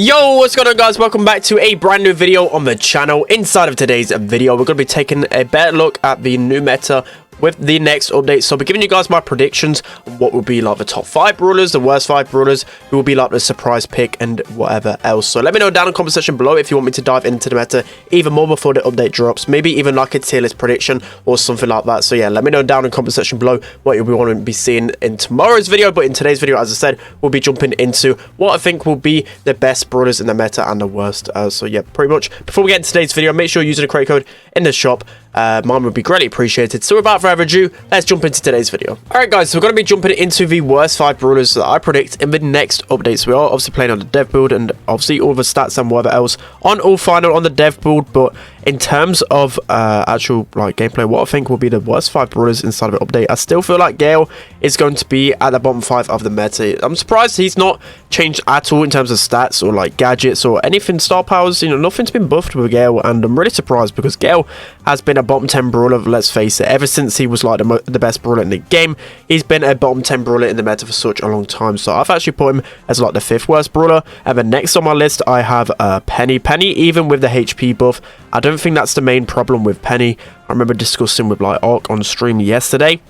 Yo, what's going on, guys? Welcome back to a brand new video on the channel. Inside of today's video, we're going to be taking a better look at the new meta with the next update. So I'll be giving you guys my predictions on what will be like the top 5 brawlers, the worst 5 brawlers, who will be like the surprise pick, and whatever else. So let me know down in the comment section below if you want me to dive into the meta even more before the update drops. Maybe even like a tier list prediction or something like that. So yeah, let me know down in the comment section below what you'll be wanting to be seeing in tomorrow's video. But in today's video, as I said, we'll be jumping into what I think will be the best brawlers in the meta and the worst. So yeah, pretty much before we get into today's video, make sure you're using the create code in the shop. Mine would be greatly appreciated. So without further ado, let's jump into today's video. Alright guys, so we're going to be jumping into the worst 5 brawlers that I predict in the next updates. We are obviously playing on the dev build and obviously all the stats and whatever else on all final on the dev build, but in terms of actual like gameplay, what I think will be the worst 5 brawlers inside of the update, I still feel like Gale is going to be at the bottom 5 of the meta. I'm surprised he's not changed at all in terms of stats or like gadgets or anything, star powers. You know, nothing's been buffed with Gale, and I'm really surprised because Gale has been a bottom 10 brawler, let's face it, ever since he was like the best brawler in the game. He's been a bottom 10 brawler in the meta for such a long time, so I've actually put him as like the 5th worst brawler. And then next on my list I have Penny. Even with the HP buff, I don't think that's the main problem with Penny. I remember discussing with like Ark on stream yesterday,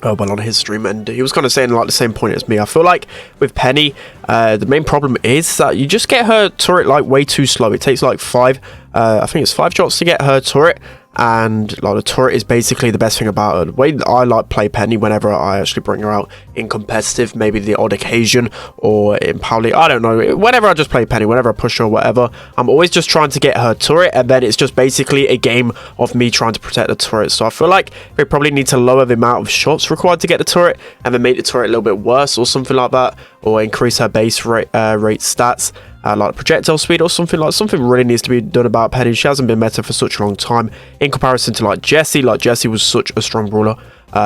well, on his stream, and he was kind of saying like the same point as me. I feel like with Penny, the main problem is that you just get her turret like way too slow. It takes like 5 I think it's 5 shots to get her turret, and like the turret is basically the best thing about her. The way that I like play Penny whenever I actually bring her out in competitive, maybe the odd occasion, or in Powley, I don't know, whenever I just play Penny, whenever I push her or whatever, I'm always just trying to get her turret, and then it's just basically a game of me trying to protect the turret. So I feel like they probably need to lower the amount of shots required to get the turret, and then make the turret a little bit worse or something like that, or increase her base rate stats, like projectile speed or something. Like something really needs to be done about Penny. She hasn't been meta for such a long time in comparison to like Jessie. Like Jessie was such a strong brawler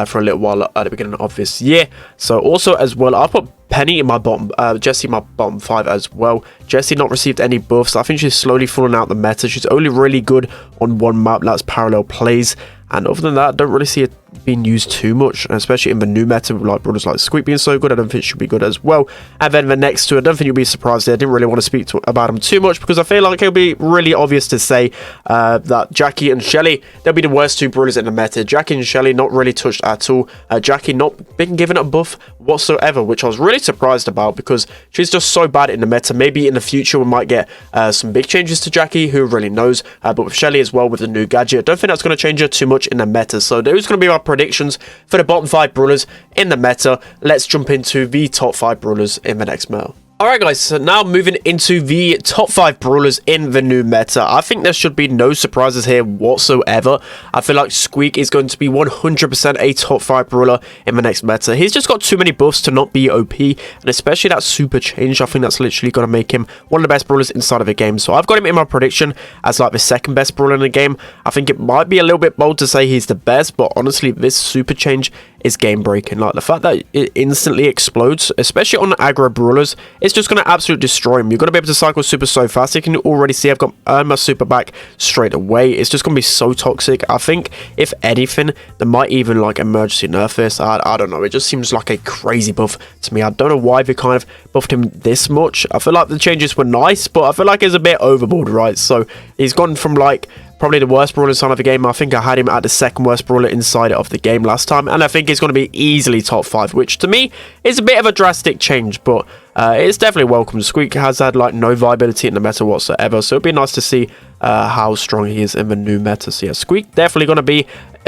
for a little while at the beginning of this year. So also as well, I put Penny in my bottom, Jessie in my bottom 5 as well. Jessie not received any buffs. I think she's slowly falling out the meta. She's only really good on one map, that's parallel plays, and other than that I don't really see it being used too much, especially in the new meta with like brawlers like Squeak being so good. I don't think she'll be good as well. And then the next two, I don't think you'll be surprised there. I didn't really want to speak about them too much because I feel like it'll be really obvious to say that Jackie and Shelly, they'll be the worst 2 brawlers in the meta. Jackie and Shelly not really touched at all. Jackie not been given a buff whatsoever, which I was really surprised about because she's just so bad in the meta. Maybe in the future we might get some big changes to Jackie, who really knows, but with Shelly as well with the new gadget, I don't think that's going to change her too much in the meta. So those going to be my predictions for the bottom 5 brawlers in the meta. Let's jump into the top 5 brawlers in the next meta. Alright guys, so now moving into the top 5 brawlers in the new meta. I think there should be no surprises here whatsoever. I feel like Squeak is going to be 100% a top 5 brawler in the next meta. He's just got too many buffs to not be OP, and especially that super change, I think that's literally going to make him one of the best brawlers inside of the game. So I've got him in my prediction as like the 2nd best brawler in the game. I think it might be a little bit bold to say he's the best, but honestly this super change is game breaking. Like the fact that it instantly explodes, especially on the aggro brawlers, it's just going to absolutely destroy him. You're going to be able to cycle super so fast. You can already see I've got my super back straight away. It's just going to be so toxic. I think if anything, they might even like emergency nerf this. I don't know. It just seems like a crazy buff to me. I don't know why they kind of buffed him this much. I feel like the changes were nice, but I feel like it's a bit overboard, right? So he's gone from like probably the worst brawler inside of the game. I think I had him at the 2nd worst brawler inside of the game last time, and I think he's going to be easily top 5, which to me is a bit of a drastic change, but it's definitely welcome. Squeak has had like no viability in the meta whatsoever, so it'd be nice to see how strong he is in the new meta. So yeah, Squeak definitely going to be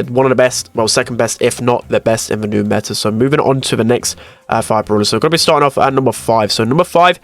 one of the best, well, 2nd best, if not the best in the new meta. So moving on to the next 5 brawlers. So we're going to be starting off at number 5. So number 5,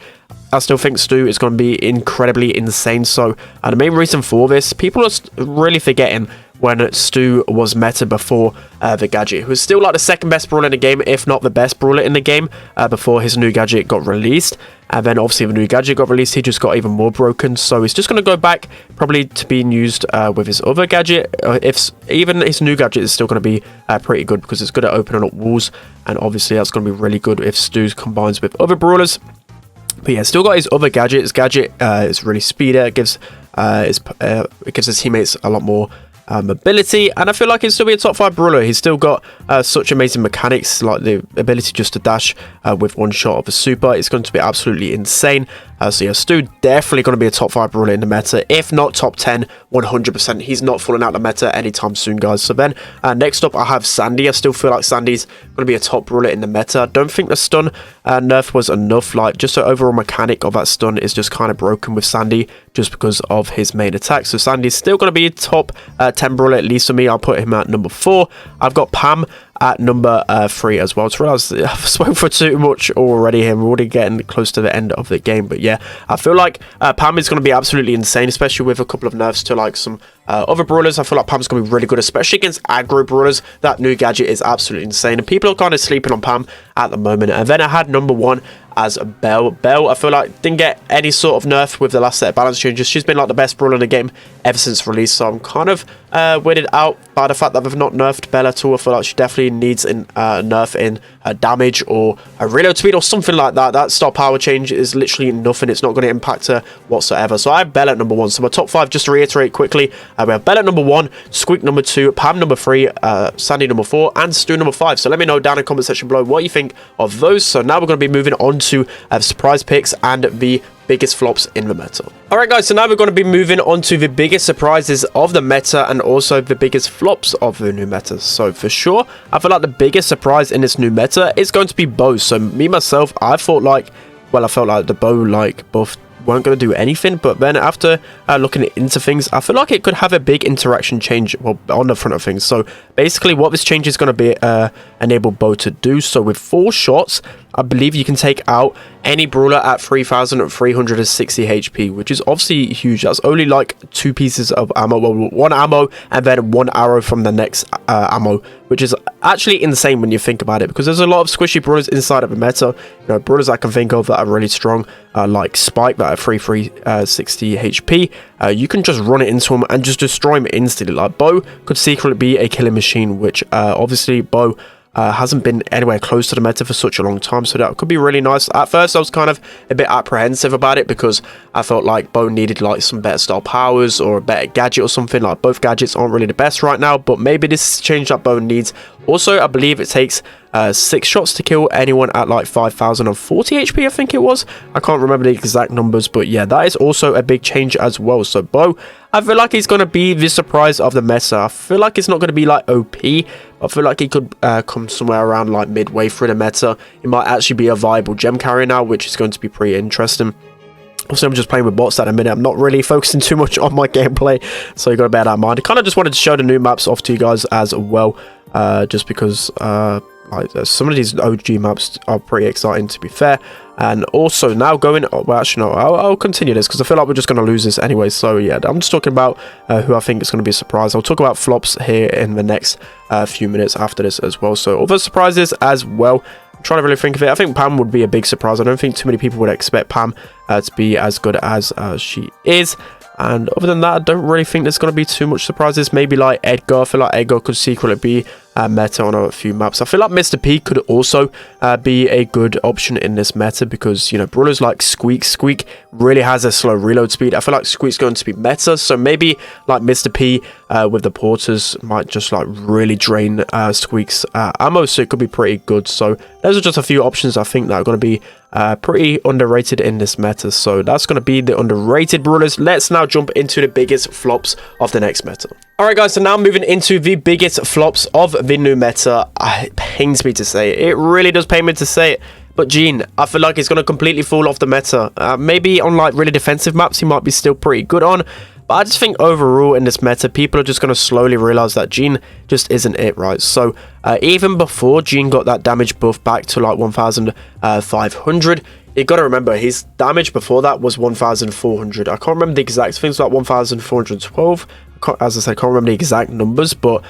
I still think Stu is going to be incredibly insane. So the main reason for this, people are really forgetting when Stu was meta before the gadget, who was still like the 2nd best brawler in the game, if not the best brawler in the game, before his new gadget got released. And then obviously the new gadget got released, he just got even more broken. So he's just going to go back probably to being used with his other gadget. If even his new gadget is still going to be pretty good because it's good at opening up walls, and obviously that's going to be really good if Stu combines with other brawlers. But yeah, still got his other gadget. His gadget is really speedy. It gives his teammates a lot more mobility, and I feel like he'll still be a top 5 brawler. He's still got such amazing mechanics, like the ability just to dash with one shot of a super. It's going to be absolutely insane. So yeah, Stu definitely going to be a top 5 brawler in the meta, if not top 10, 100%. He's not falling out the meta anytime soon, guys. So then next up I have Sandy. I still feel like Sandy's going to be a top brawler in the meta. I don't think the stun nerf was enough. Like, just the overall mechanic of that stun is just kind of broken with Sandy, just because of his main attack. So Sandy's still going to be a top 10 brawler, at least for me. I'll put him at number 4. I've got Pam at number 3 as well. To realize I've spoken for too much already here. We're already getting close to the end of the game, but yeah, I feel like Pam is going to be absolutely insane, especially with a couple of nerfs to like some other brawlers. I feel like Pam's going to be really good, especially against aggro brawlers. That new gadget is absolutely insane, and people are kind of sleeping on Pam at the moment. And then I had number 1 as Belle. Belle, I feel like didn't get any sort of nerf with the last set of balance changes. She's been like the best brawler in the game ever since release, so I'm kind of weirded out by the fact that they've not nerfed Belle at all. I feel like she definitely needs a nerf in her damage or a reload speed or something like that. That star power change is literally nothing. It's not going to impact her whatsoever. So I have Belle at number 1. So my top 5, just to reiterate quickly, we have Belle at number 1, Squeak number 2, Pam number 3, Sandy number 4, and Stu number 5. So let me know down in the comment section below what you think of those. So now we're going to be moving on to surprise picks and the biggest flops in the meta. Alright guys, so now we're going to be moving on to the biggest surprises of the meta and also the biggest flops of the new meta. So for sure, I feel like the biggest surprise in this new meta is going to be bows. So me myself, I felt like the bow like buff weren't going to do anything, but then after looking into things, I feel like it could have a big interaction change, well, on the front of things. So basically what this change is going to be enable bow to do. So with 4 shots, I believe you can take out any brawler at 3,360 HP, which is obviously huge. That's only like 2 pieces of ammo, well, 1 ammo and then 1 arrow from the next ammo, which is actually insane when you think about it, because there's a lot of squishy brawlers inside of a meta. You know, brawlers I can think of that are really strong, like Spike, that are 3,360 HP. You can just run it into him and just destroy him instantly. Like, Bo could secretly be a killing machine, which obviously Bo hasn't been anywhere close to the meta for such a long time, so that could be really nice. At first I was kind of a bit apprehensive about it, because I felt like Bo needed like some better style powers or a better gadget or something. Like, both gadgets aren't really the best right now, but maybe this change that Bo needs. Also, I believe it takes 6 shots to kill anyone at like 5,040 HP, I think it was. I can't remember the exact numbers, but yeah, that is also a big change as well. So Bo, I feel like he's going to be the surprise of the meta. I feel like it's not going to be like OP. I feel like he could come somewhere around like midway through the meta. He might actually be a viable gem carrier now, which is going to be pretty interesting. Also, I'm just playing with bots at a minute. I'm not really focusing too much on my gameplay, so you got to bear that in mind. I kind of just wanted to show the new maps off to you guys as well, just because like some of these OG maps are pretty exciting, to be fair. And also now going, well, actually no, I'll continue this because I feel like we're just going to lose this anyway. So yeah, I'm just talking about who I think is going to be a surprise. I'll talk about flops here in the next few minutes after this as well. So other surprises as well, I'm trying to really think of it. I think Pam would be a big surprise. I don't think too many people would expect Pam to be as good as she is. And other than that, I don't really think there's going to be too much surprises. Maybe like Edgar. I feel like Edgar could secretly be meta on a few maps. I feel like Mr. P could also be a good option in this meta, because, you know, brawlers like Squeak really has a slow reload speed. I feel like Squeak's going to be meta, so maybe like Mr. P with the porters might just like really drain Squeak's ammo, so it could be pretty good. So those are just a few options I think that are going to be pretty underrated in this meta. So that's going to be the underrated brawlers. Let's now jump into the biggest flops of the next meta. Alright guys, so now moving into the biggest flops of the new meta. It pains me to say it. It really does pain me to say it. But Gene, I feel like it's going to completely fall off the meta. Maybe on like really defensive maps he might be still pretty good on. But I just think overall in this meta, people are just going to slowly realize that Gene just isn't it, right? So even before Gene got that damage buff back to like 1,500, you got to remember his damage before that was 1,400. I can't remember the exact things, like 1,412. As I said, I can't remember the exact numbers, but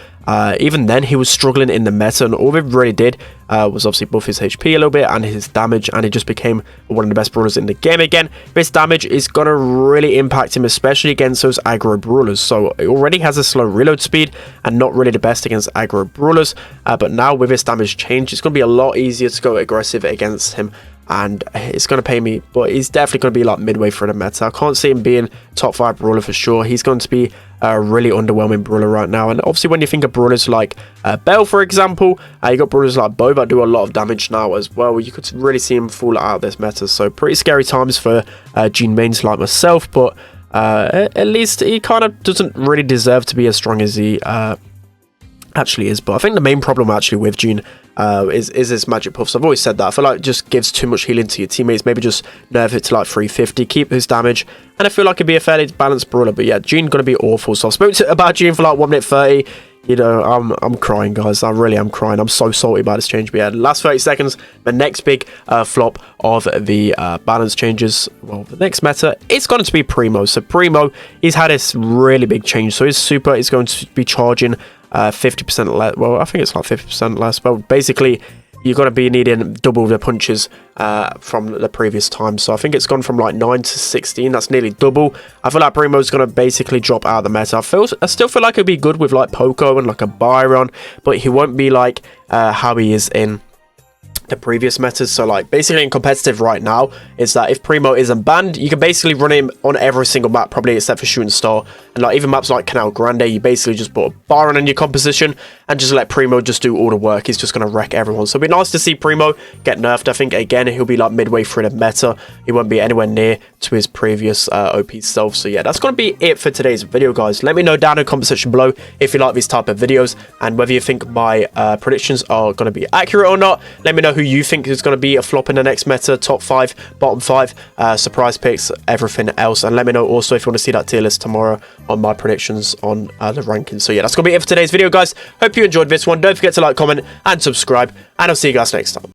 even then he was struggling in the meta, and all he really did was obviously buff his HP a little bit and his damage, and he just became one of the best brawlers in the game again. This damage is going to really impact him, especially against those aggro brawlers. So he already has a slow reload speed and not really the best against aggro brawlers, but now with his damage change, it's going to be a lot easier to go aggressive against him. and it's going to pay me, but he's definitely going to be like midway through the meta. I can't see him being top 5 brawler for sure. He's going to be a really underwhelming brawler right now. And obviously when you think of brawlers like Bell, for example, you got brawlers like Bo that do a lot of damage now as well. You could really see him fall out of this meta. So pretty scary times for Gene mains like myself, but at least he kind of doesn't really deserve to be as strong as he actually is. But I think the main problem actually with Gene is his magic puffs. I've always said that. I feel like it just gives too much healing to your teammates. Maybe just nerf it to like 350, keep his damage, and I feel like it'd be a fairly balanced brawler. But yeah, Gene gonna be awful. So I've spoken about Gene for like 1 minute 30. You know, I'm crying, guys. I really am crying. I'm so salty about this change. But yeah, last 30 seconds, the next big flop of the balance changes, well, the next meta, it's going to be Primo. So Primo, he's had this really big change. So his super is going to be charging 50% less. Well, I think it's like 50% less. But basically, you're going to be needing double the punches from the previous time. So I think it's gone from like 9 to 16. That's nearly double. I feel like Primo's going to basically drop out of the meta. I still feel like it'd be good with like Poco and like a Byron, but he won't be like how he is in the previous metas. So like basically in competitive right now is that if Primo isn't banned, you can basically run him on every single map, probably except for Shooting Star, and like even maps like Canal Grande, you basically just put a Byron in your composition and just let Primo just do all the work. He's just going to wreck everyone. So it'd be nice to see Primo get nerfed. I think again he'll be like midway through the meta. He won't be anywhere near to his previous OP self. So yeah, that's going to be it for today's video, guys. Let me know down in the comment section below if you like these type of videos and whether you think my predictions are going to be accurate or not. Let me know who you think is going to be a flop in the next meta, top 5, bottom 5, surprise picks, everything else. And let me know also if you want to see that tier list tomorrow on my predictions on the rankings. So yeah, that's going to be it for today's video, guys. Hope you enjoyed this one. Don't forget to like, comment, and subscribe. And I'll see you guys next time.